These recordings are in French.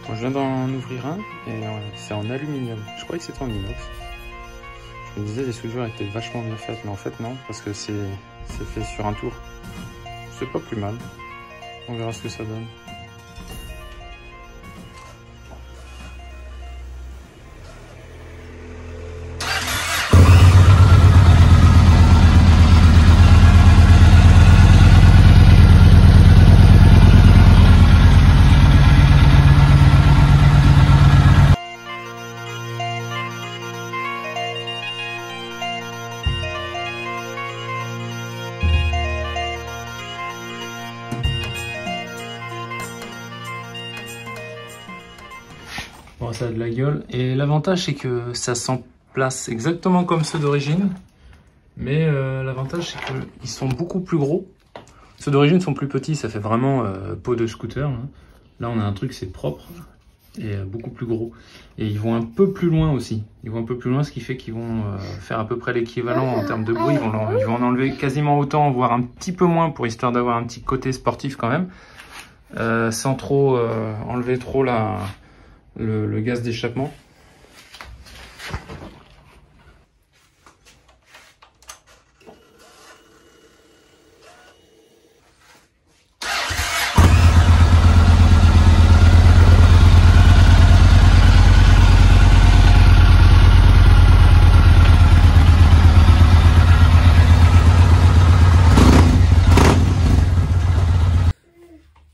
Bon, je viens d'en ouvrir un et c'est en aluminium. Je croyais que c'était en inox. Je me disais les soudures étaient vachement bien faites, mais en fait non, parce que c'est fait sur un tour. C'est pas plus mal. On verra ce que ça donne. Bon, ça a de la gueule. Et l'avantage, c'est que ça s'emplace exactement comme ceux d'origine. Mais l'avantage, c'est qu'ils sont beaucoup plus gros. Ceux d'origine sont plus petits, ça fait vraiment peau de scooter. Hein. Là, on a un truc, c'est propre et beaucoup plus gros. Et ils vont un peu plus loin aussi. Ils vont un peu plus loin, ce qui fait qu'ils vont faire à peu près l'équivalent en termes de bruit. Ils vont en enlever quasiment autant, voire un petit peu moins, pour histoire d'avoir un petit côté sportif quand même. Sans trop enlever trop le gaz d'échappement.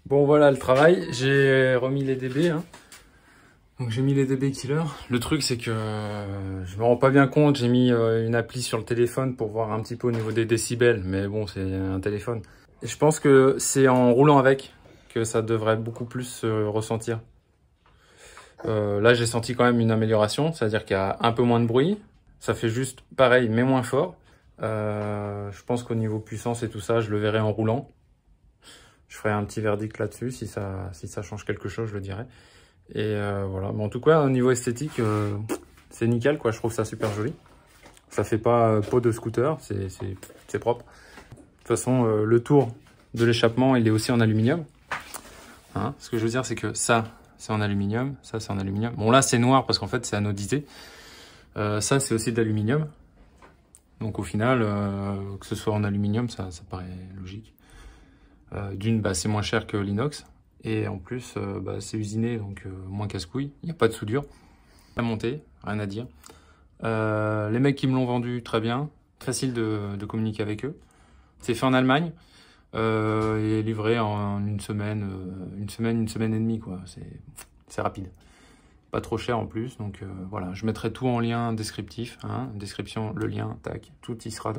Bon voilà le travail, j'ai remis les dB. Hein. Donc j'ai mis les dB killer. Le truc c'est que je me rends pas bien compte, j'ai mis une appli sur le téléphone pour voir un petit peu au niveau des décibels. Mais bon, c'est un téléphone. Et je pense que c'est en roulant avec que ça devrait beaucoup plus se ressentir. Là j'ai senti quand même une amélioration, c'est-à-dire qu'il y a un peu moins de bruit. Ça fait juste pareil mais moins fort. Je pense qu'au niveau puissance et tout ça, je le verrai en roulant. Je ferai un petit verdict là-dessus, si ça change quelque chose, je le dirai. Et voilà, mais en tout cas, au niveau esthétique, c'est nickel, quoi. Je trouve ça super joli. Ça fait pas peau de scooter, c'est propre. De toute façon, le tour de l'échappement, il est aussi en aluminium. Hein, ce que je veux dire, c'est que ça, c'est en aluminium, ça, c'est en aluminium. Bon, là, c'est noir parce qu'en fait, c'est anodisé. Ça, c'est aussi d'aluminium. Donc, au final, que ce soit en aluminium, ça paraît logique. D'une, bah, c'est moins cher que l'inox. Et en plus, bah, c'est usiné, donc moins casse-couille. Il n'y a pas de soudure. À monter, rien à dire. Les mecs qui me l'ont vendu, très bien. Facile de communiquer avec eux. C'est fait en Allemagne. Et livré en une semaine et demie, quoi. C'est rapide. Pas trop cher en plus. Donc voilà, je mettrai tout en lien descriptif. Hein, description, le lien, tac, tout y sera.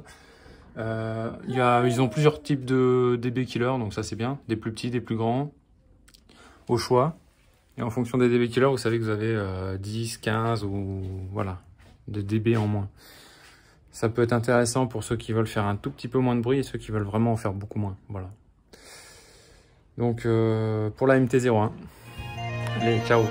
Ils ont plusieurs types de dB killer, donc ça c'est bien. Des plus petits, des plus grands, au choix. Et en fonction des dB killer, vous savez que vous avez 10, 15 ou voilà, de dB en moins. Ça peut être intéressant pour ceux qui veulent faire un tout petit peu moins de bruit et ceux qui veulent vraiment en faire beaucoup moins. Voilà. Donc pour la MT-01. Allez, ciao.